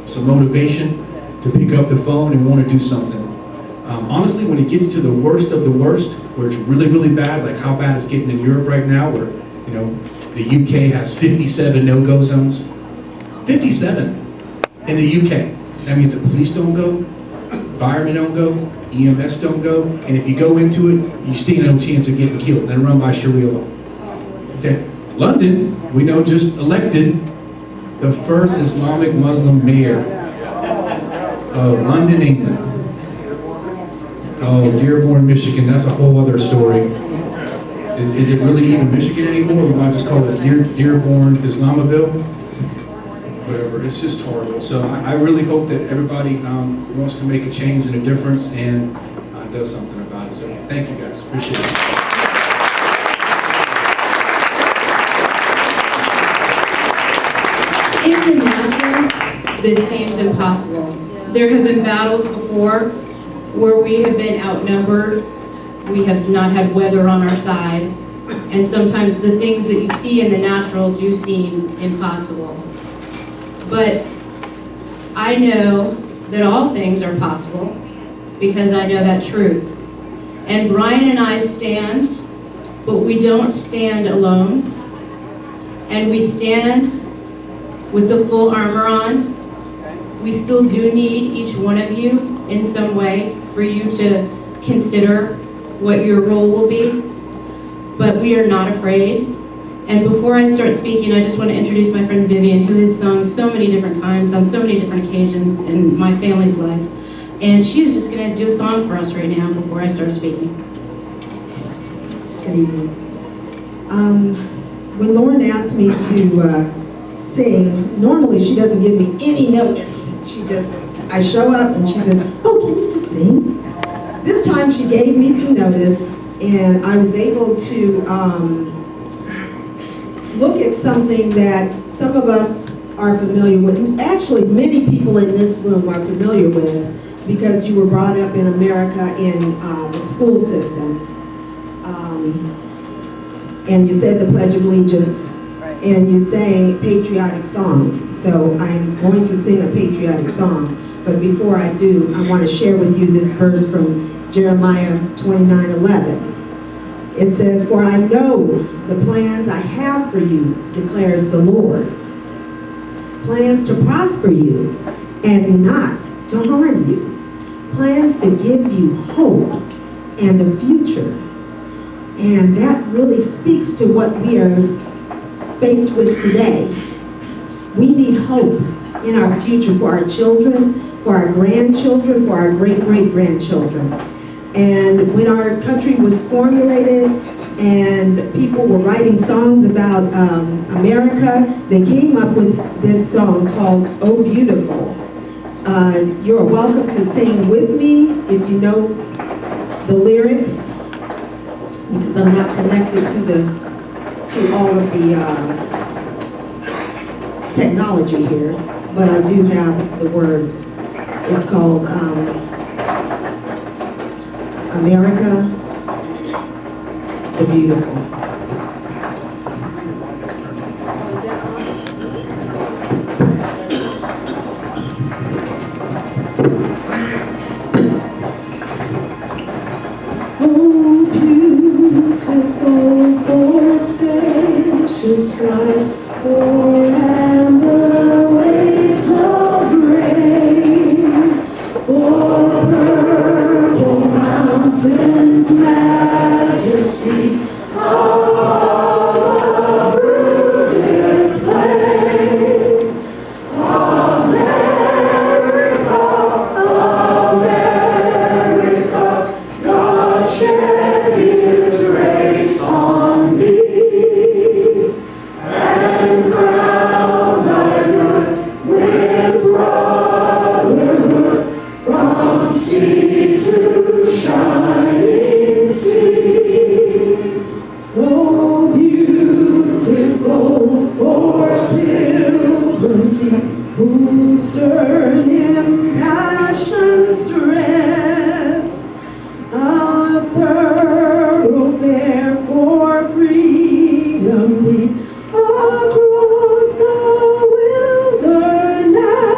some motivation to pick up the phone and want to do something. Honestly, when it gets to the worst of the worst, where it's really, really bad, like how bad it's getting in Europe right now, where the UK has 57 no-go zones. 57 in the UK. That means the police don't go, firemen don't go, EMS don't go, and if you go into it, you stand no chance of getting killed. They're run by Sharia law. Okay. London, we know, just elected the first Islamic Muslim mayor of London, England. Oh, Dearborn, Michigan, that's a whole other story. Is it really even Michigan anymore? We might just call it Dearborn, Islamaville? Whatever, it's just horrible. So I really hope that everybody wants to make a change and a difference and does something about it. So thank you guys, appreciate it. In the natural, this seems impossible. There have been battles before where we have been outnumbered, we have not had weather on our side, and sometimes the things that you see in the natural do seem impossible. But I know that all things are possible because I know that truth. And Brian and I stand, but we don't stand alone, and we stand with the full armor on. We still do need each one of you in some way for you to consider what your role will be, but we are not afraid. And before I start speaking, I just want to introduce my friend Vivian, who has sung so many different times on so many different occasions in my family's life. And she is just going to do a song for us right now before I start speaking. Good evening. When Lauren asked me to sing, normally she doesn't give me any notice. I show up and she says, oh, can you just sing? This time she gave me some notice and I was able to look at something that some of us are familiar with. Actually, many people in this room are familiar with because you were brought up in America in the school system. And you said the Pledge of Allegiance and you sang patriotic songs. So I'm going to sing a patriotic song. But before I do, I want to share with you this verse from Jeremiah 29:11. It says, for I know the plans I have for you, declares the Lord. Plans to prosper you and not to harm you. Plans to give you hope and a future. And that really speaks to what we are faced with today. We need hope in our future for our children, for our grandchildren, for our great-great-grandchildren. And when our country was formulated and people were writing songs about America, they came up with this song called Oh Beautiful. You're welcome to sing with me if you know the lyrics, because I'm not connected to all of the technology here, but I do have the words. It's called America the Beautiful. Oh, beautiful for spacious skies, for amber waves of rain, for purple mountains, majesty of fruited plain. America, America, God shed His grace on thee, and crown thy good with brotherhood from sea to shining sea. Oh, beautiful for pilgrim feet who stern impassioned stress, a thoroughfare for freedom be across the wilderness.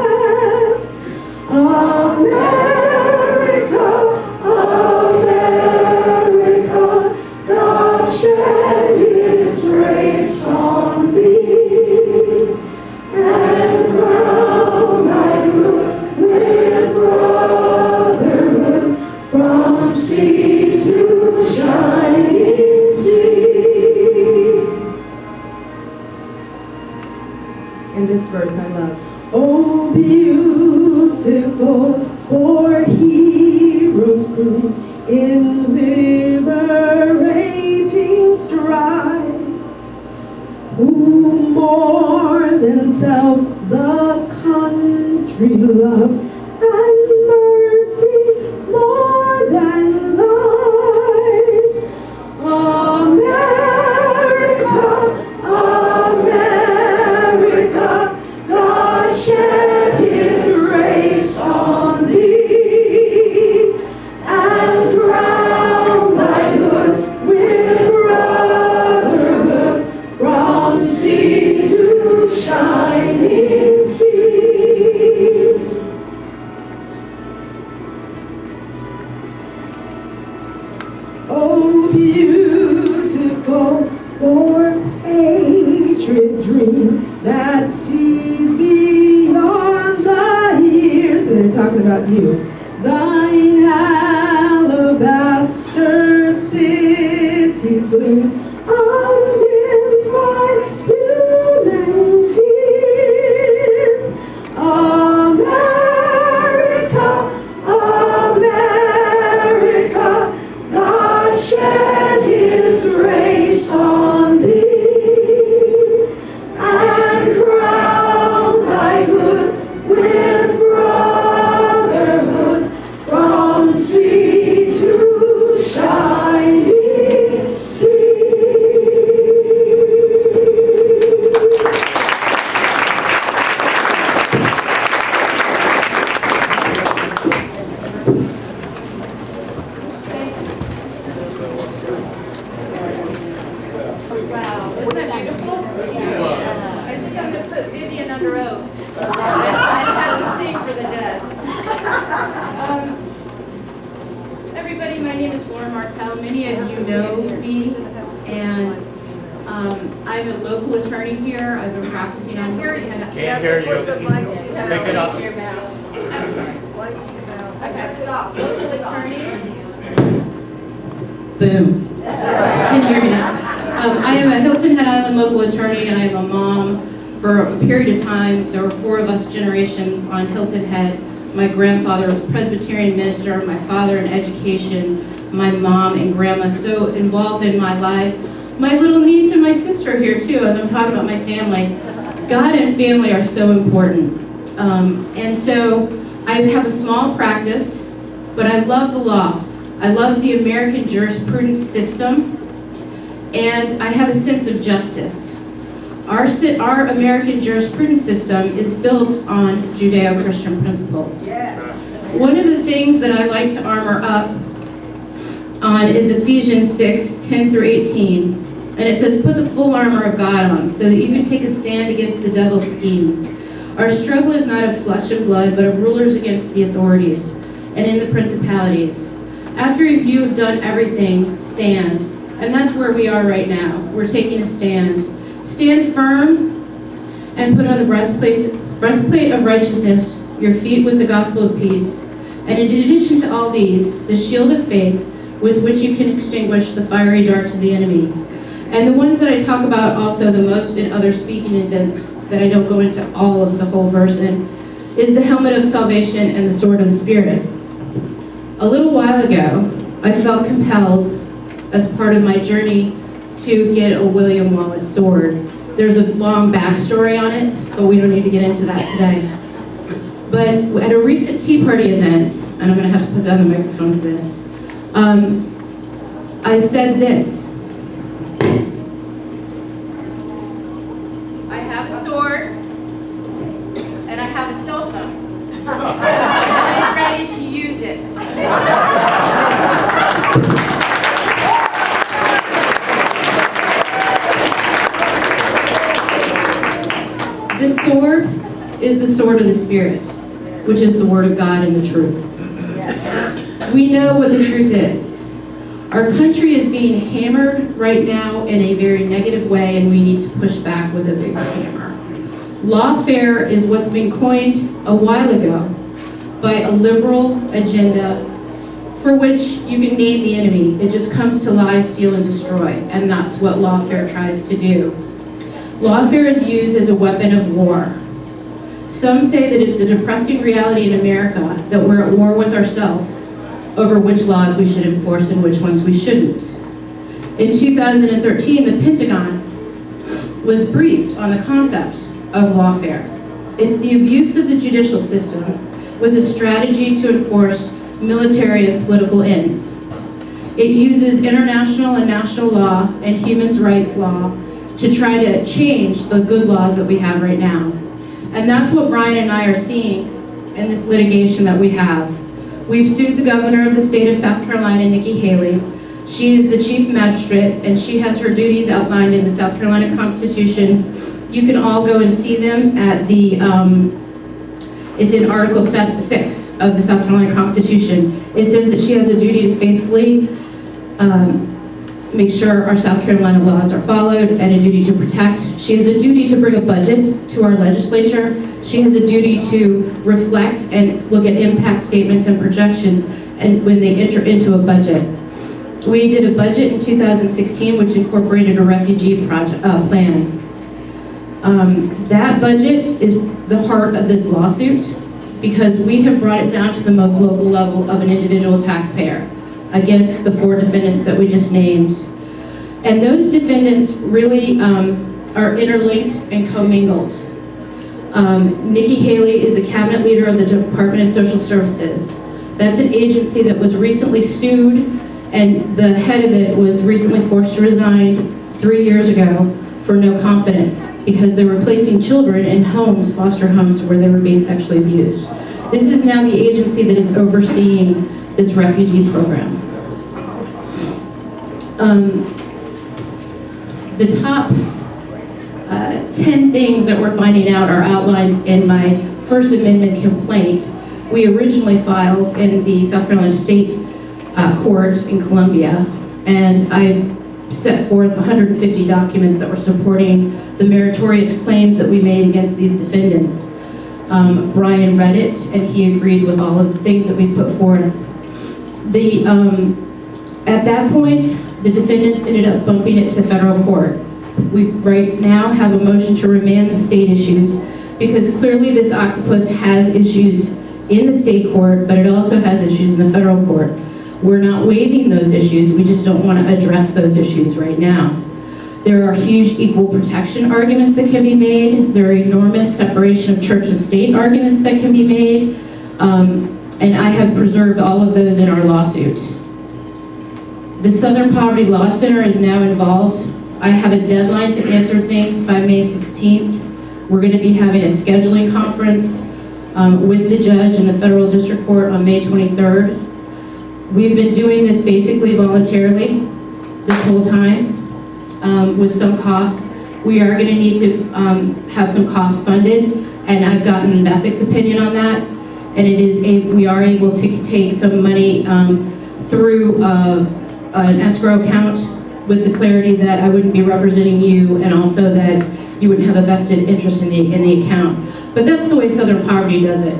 And this verse I love. Oh, beautiful for heroes prove in liberating strife, who more than self the country loved, and mercy more than life. America, America, God shed His grace on thee, and crown thy good with brotherhood from sea to shining sea. Oh, beautiful for patriot dream that sees beyond the years. And they're talking about you. Thine alabaster cities gleam, undimmed by human tears. America, America, God shed His grace on thee, and crown thy good with brotherhood from sea to shining sea. Wow, wasn't that beautiful? I think I'm going to put Vivian under oath. I have to sing for the dead. Everybody, my name is Lauren Martell. Many of you know me, and I'm a local attorney here. I've been practicing on here. Can't hear you. Pick it up. Local attorney. Boom. Can you hear me now? I am a Hilton Head Island local attorney. I am a mom. For a period of time, there were 4 of us generations on Hilton Head. My grandfather was a Presbyterian minister, my father in education, my mom and grandma so involved in my lives. My little niece and my sister here too, as I'm talking about my family. God and family are so important. And so I have a small practice, but I love the law. I love the American jurisprudence system, and I have a sense of justice. Our American jurisprudence system is built on Judeo-Christian principles. One of the things that I like to armor up on is Ephesians 6:10 through 18. And it says, put the full armor of God on so that you can take a stand against the devil's schemes. Our struggle is not of flesh and blood, but of rulers against the authorities and in the principalities. After you have done everything, stand. And that's where we are right now. We're taking a stand. Stand firm and put on the breastplate of righteousness, your feet with the gospel of peace. And in addition to all these, the shield of faith with which you can extinguish the fiery darts of the enemy. And the ones that I talk about also the most in other speaking events that I don't go into all of the whole verse in, is the helmet of salvation and the sword of the Spirit. A little while ago, I felt compelled, as part of my journey, to get a William Wallace sword. There's a long backstory on it, but we don't need to get into that today. But at a recent Tea Party event, and I'm going to have to put down the microphone for this, I said this. I have a sword, and I have a cell phone. I'm ready to use it. This sword is the sword of the Spirit, which is the Word of God and the truth. We know what the truth is. Our country is being hammered right now in a very negative way, and we need to push back with a bigger hammer. Lawfare is what's been coined a while ago by a liberal agenda for which you can name the enemy. It just comes to lie, steal, and destroy, and that's what lawfare tries to do. Lawfare is used as a weapon of war. Some say that it's a depressing reality in America that we're at war with ourselves over which laws we should enforce and which ones we shouldn't. In 2013, the Pentagon was briefed on the concept of lawfare. It's the abuse of the judicial system with a strategy to enforce military and political ends. It uses international and national law and human rights law to try to change the good laws that we have right now. And that's what Brian and I are seeing in this litigation that we have. We've sued the governor of the state of South Carolina, Nikki Haley. She is the chief magistrate, and she has her duties outlined in the South Carolina Constitution. You can all go and see them at the, it's in Article 6 of the South Carolina Constitution. It says that she has a duty to faithfully make sure our South Carolina laws are followed and a duty to protect. She has a duty to bring a budget to our legislature. She has a duty to reflect and look at impact statements and projections and when they enter into a budget. We did a budget in 2016 which incorporated a refugee plan. That budget is the heart of this lawsuit because we have brought it down to the most local level of an individual taxpayer against the 4 defendants that we just named. And those defendants really are interlinked and commingled. Nikki Haley is the cabinet leader of the Department of Social Services. That's an agency that was recently sued, and the head of it was recently forced to resign 3 years ago for no confidence because they were placing children in homes, foster homes, where they were being sexually abused. This is now the agency that is overseeing this refugee program. The top 10 things that we're finding out are outlined in my First Amendment complaint. We originally filed in the South Carolina State Court in Columbia, and I set forth 150 documents that were supporting the meritorious claims that we made against these defendants. Brian read it, and he agreed with all of the things that we put forth. At that point, the defendants ended up bumping it to federal court. We right now have a motion to remand the state issues because clearly this octopus has issues in the state court, but it also has issues in the federal court. We're not waiving those issues, we just don't want to address those issues right now. There are huge equal protection arguments that can be made. There are enormous separation of church and state arguments that can be made. And I have preserved all of those in our lawsuit. The Southern Poverty Law Center is now involved. I have a deadline to answer things by May 16th. We're going to be having a scheduling conference with the judge in the federal district court on May 23rd. We've been doing this basically voluntarily this whole time with some costs. We are going to need to have some costs funded, and I've gotten an ethics opinion on that. And we are able to take some money through an escrow account with the clarity that I wouldn't be representing you, and also that you wouldn't have a vested interest in the account. But that's the way Southern Poverty does it.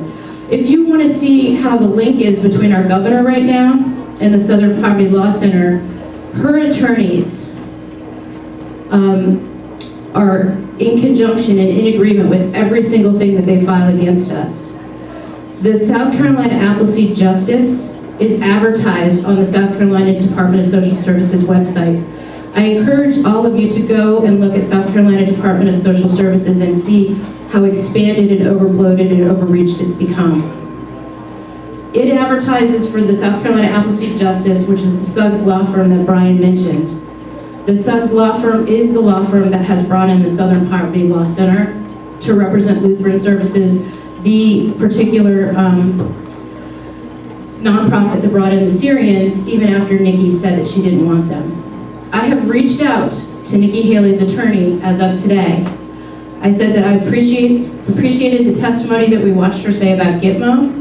If you want to see how the link is between our governor right now and the Southern Poverty Law Center, her attorneys are in conjunction and in agreement with every single thing that they file against us. The South Carolina Appleseed Justice is advertised on the South Carolina Department of Social Services website. I encourage all of you to go and look at South Carolina Department of Social Services and see how expanded and overbloated and overreached it's become. It advertises for the South Carolina Appleseed Justice, which is the Suggs law firm that Brian mentioned. The Suggs law firm is the law firm that has brought in the Southern Poverty Law Center to represent Lutheran Services, the particular nonprofit that brought in the Syrians, even after Nikki said that she didn't want them. I have reached out to Nikki Haley's attorney as of today. I said that I appreciated the testimony that we watched her say about Gitmo,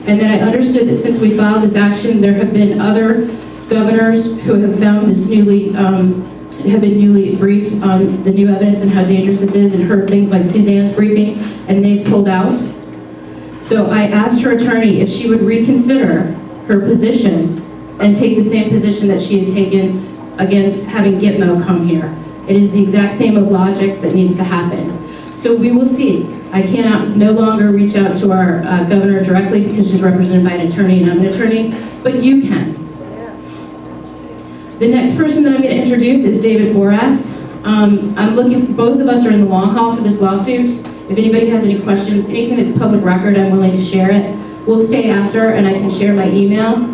and that I understood that since we filed this action, there have been other governors who have found this have been newly briefed on the new evidence and how dangerous this is, and heard things like Suzanne's briefing, and they've pulled out. So I asked her attorney if she would reconsider her position and take the same position that she had taken against having Gitmo come here. It is the exact same logic that needs to happen. So we will see. I cannot no longer reach out to our governor directly because she's represented by an attorney and I'm an attorney, but you can. The next person that I'm going to introduce is David Boras. I'm looking for, both of us are in the long haul for this lawsuit. If anybody has any questions, anything that's public record, I'm willing to share it. We'll stay after and I can share my email.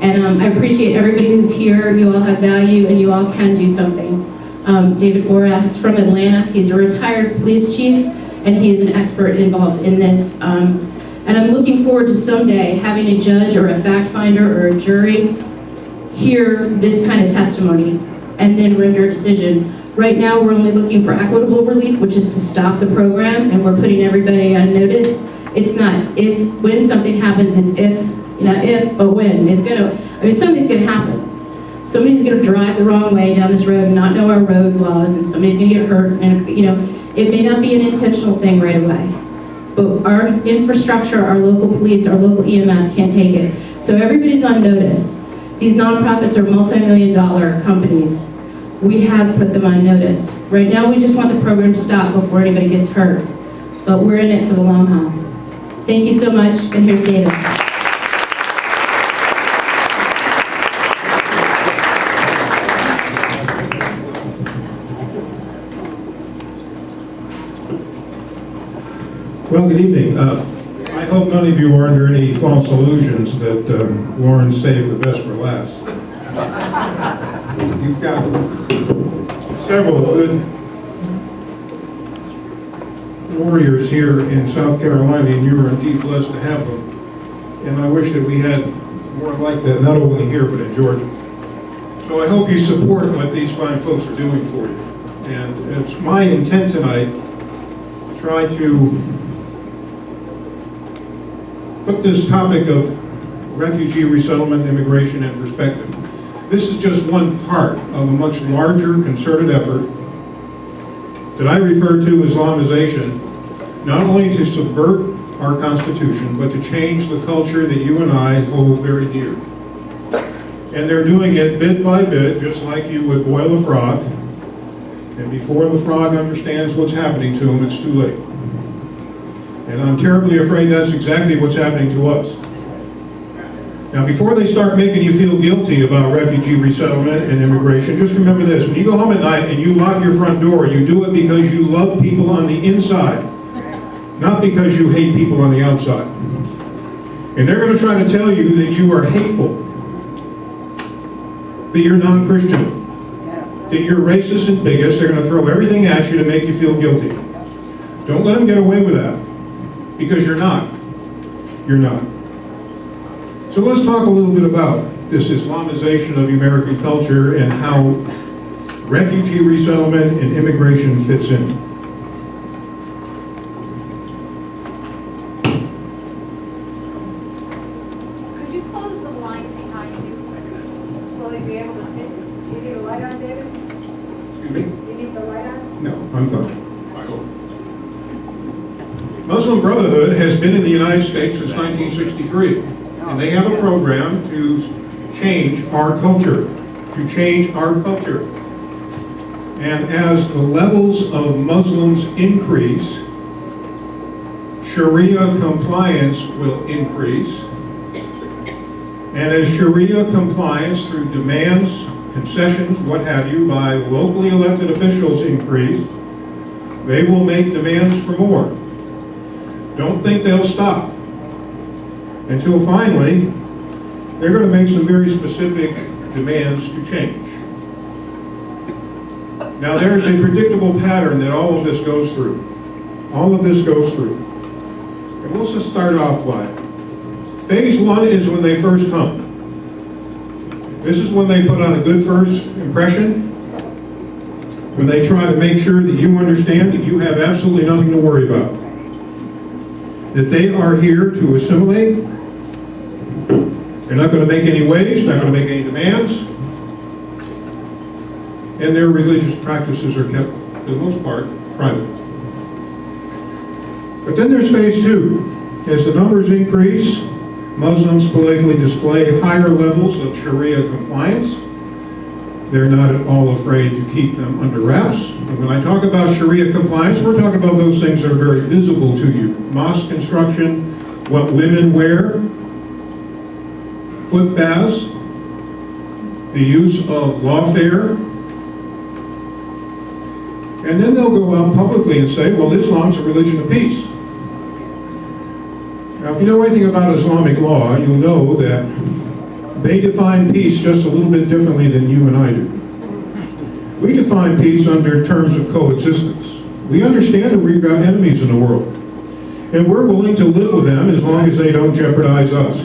And I appreciate everybody who's here. You all have value and you all can do something. David Boras from Atlanta. He's a retired police chief and he is an expert involved in this. And I'm looking forward to someday having a judge or a fact finder or a jury hear this kind of testimony and then render a decision. Right now, we're only looking for equitable relief, which is to stop the program, and we're putting everybody on notice. It's not if, when something happens, it's if, not if, but when. It's gonna, I mean, something's gonna happen. Somebody's gonna drive the wrong way down this road and not know our road laws, and somebody's gonna get hurt, and it may not be an intentional thing right away. But our infrastructure, our local police, our local EMS can't take it. So everybody's on notice. These nonprofits are multi-million-dollar companies. We have put them on notice. Right now, we just want the program to stop before anybody gets hurt. But we're in it for the long haul. Thank you so much, and here's David. Well, good evening. I hope none of you are under any false illusions that Lauren saved the best for last. You've got several good warriors here in South Carolina, and you are indeed blessed to have them. And I wish that we had more like that, not only here, but in Georgia. So I hope you support what these fine folks are doing for you. And it's my intent tonight to try to put this topic of refugee resettlement, immigration in perspective. This is just one part of a much larger concerted effort that I refer to as Islamization, not only to subvert our Constitution, but to change the culture that you and I hold very dear. And they're doing it bit by bit, just like you would boil a frog, and before the frog understands what's happening to him, it's too late. And I'm terribly afraid that's exactly what's happening to us. Now, before they start making you feel guilty about refugee resettlement and immigration, just remember this. When you go home at night and you lock your front door, you do it because you love people on the inside, not because you hate people on the outside. And they're going to try to tell you that you are hateful, that you're non-Christian, that you're racist and bigots. They're going to throw everything at you to make you feel guilty. Don't let them get away with that, because you're not. You're not. So let's talk a little bit about this Islamization of the American culture and how refugee resettlement and immigration fits in. Could you close the line behind you? Will you be able to see? You need a light on, David? Excuse me? You need the light on? No, I'm fine. I hope. Muslim Brotherhood has been in the United States since 1963. And they have a program to change our culture, And as the levels of Muslims increase, Sharia compliance will increase. And as Sharia compliance through demands, concessions, what have you, by locally elected officials increase, they will make demands for more. Don't think they'll stop. Until finally, they're going to make some very specific demands to change. Now, there is a predictable pattern that all of this goes through. All of this goes through. And let's just start off by it. Phase one is when they first come. This is when they put on a good first impression, when they try to make sure that you understand that you have absolutely nothing to worry about. That they are here to assimilate. They're not going to make any waves, not going to make any demands, and their religious practices are kept, for the most part, private. But then there's phase two. As the numbers increase, Muslims politically display higher levels of Sharia compliance. they're not at all afraid to keep them under wraps. And when I talk about Sharia compliance, we're talking about those things that are very visible to you. Mosque construction, what women wear, foot baths, the use of lawfare. And then they'll go out publicly and say, well, Islam's a religion of peace. Now, if you know anything about Islamic law, you'll know that they define peace just a little bit differently than you and I do. We define peace under terms of coexistence. We understand that we've got enemies in the world, and we're willing to live with them as long as they don't jeopardize us.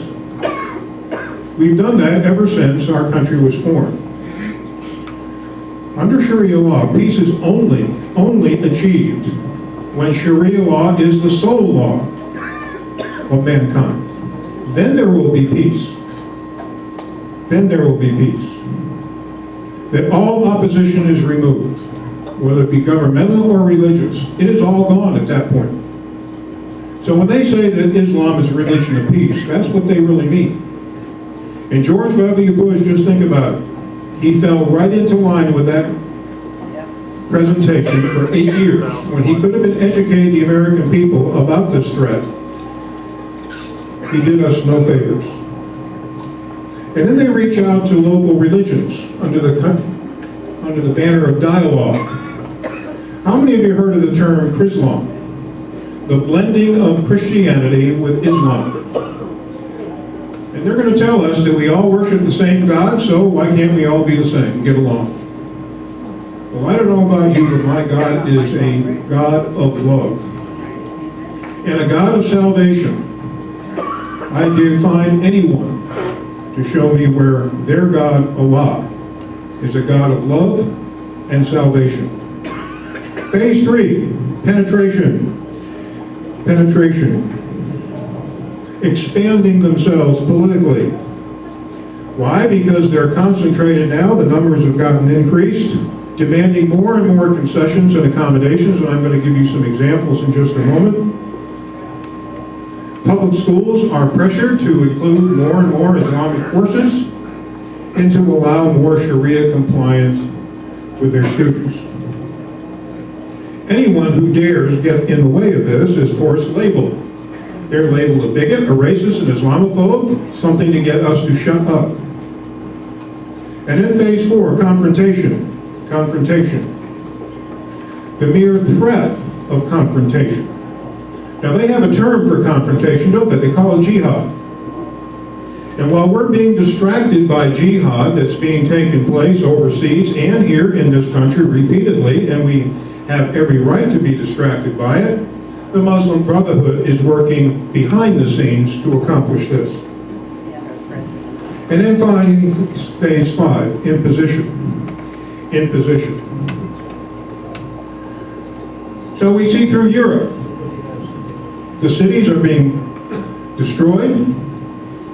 We've done that ever since our country was formed. Under Sharia law, peace is only achieved when Sharia law is the sole law of mankind. Then there will be peace. Then there will be peace. That all opposition is removed, whether it be governmental or religious. It is all gone at that point. So when they say that Islam is a religion of peace, that's what they really mean. And George W. Bush, just think about it. He fell right into line with that presentation for 8 years, when he could have been educating the American people about this threat. He did us no favors. And then they reach out to local religions under the banner of dialogue. How many of you heard of the term Chrislam? The blending of Christianity with Islam. And they're going to tell us that we all worship the same God, so why can't we all be the same, get along? Well, I don't know about you, but my God is a God of love and a God of salvation. I did find anyone to show me where their God, Allah, is a God of love and salvation. Phase 3, penetration. Penetration. Expanding themselves politically. Why? Because they're concentrated now, the numbers have gotten increased, demanding more and more concessions and accommodations, and I'm going to give you some examples in just a moment. Public schools are pressured to include more and more Islamic courses and to allow more Sharia compliance with their students. Anyone who dares get in the way of this is, of course, labeled. They're labeled a bigot, a racist, an Islamophobe, something to get us to shut up. And in phase 4, confrontation. Confrontation. The mere threat of confrontation. Now they have a term for confrontation, don't they? They call it jihad. And while we're being distracted by jihad that's being taken place overseas and here in this country repeatedly, and we have every right to be distracted by it, the Muslim Brotherhood is working behind the scenes to accomplish this. And then finally, phase 5, imposition. Imposition. So we see through Europe, the cities are being destroyed,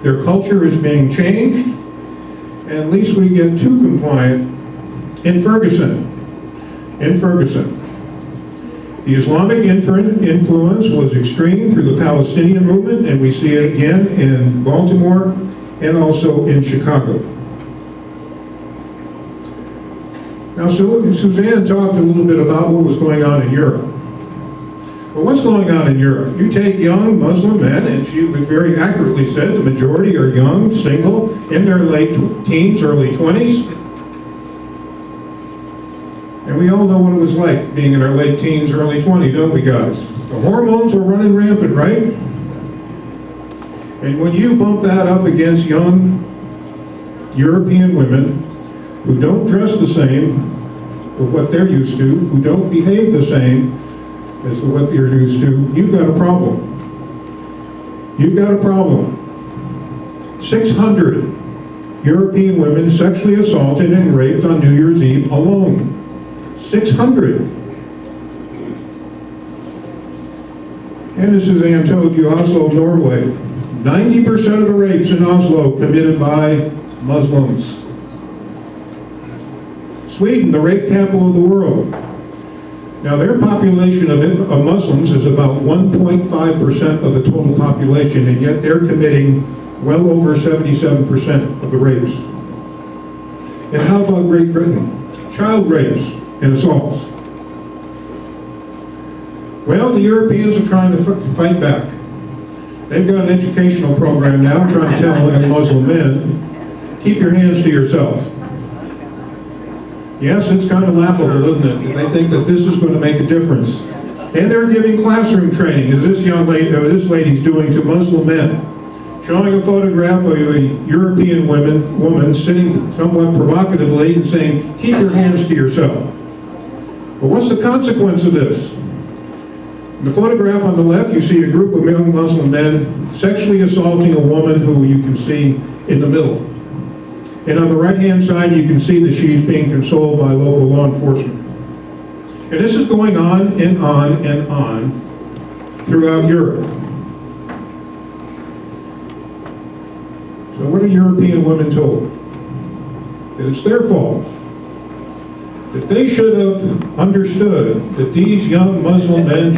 their culture is being changed, and at least we get too compliant in Ferguson. In Ferguson. The Islamic influence was extreme through the Palestinian movement, and we see it again in Baltimore and also in Chicago. Now, Suzanne talked a little bit about what was going on in Europe. Well, what's going on in Europe? You take young Muslim men, and she very accurately said the majority are young, single, in their late teens, early 20s. And we all know what it was like being in our late teens, early 20s, don't we, guys? The hormones were running rampant, right? And when you bump that up against young European women who don't dress the same with what they're used to, who don't behave the same as what they're used to, you've got a problem. You've got a problem. 600 European women sexually assaulted and raped on New Year's Eve alone. 600. And as Suzanne told you, Oslo, Norway, 90% of the rapes in Oslo committed by Muslims. Sweden, the rape capital of the world. Now their population of Muslims is about 1.5% of the total population, and yet they're committing well over 77% of the rapes. And how about Great Britain? Child rapes and assaults. Well, the Europeans are trying to fight back. They've got an educational program now trying to tell Muslim men, keep your hands to yourself. Yes, it's kind of laughable, isn't it? They think that this is going to make a difference. And they're giving classroom training, as this young lady, this lady's doing to Muslim men, showing a photograph of a European woman sitting somewhat provocatively and saying, keep your hands to yourself. But what's the consequence of this? In the photograph on the left, you see a group of young Muslim men sexually assaulting a woman who you can see in the middle. And on the right-hand side, you can see that she's being consoled by local law enforcement. And this is going on and on and on throughout Europe. So what are European women told? That it's their fault. That they should have understood that these young Muslim men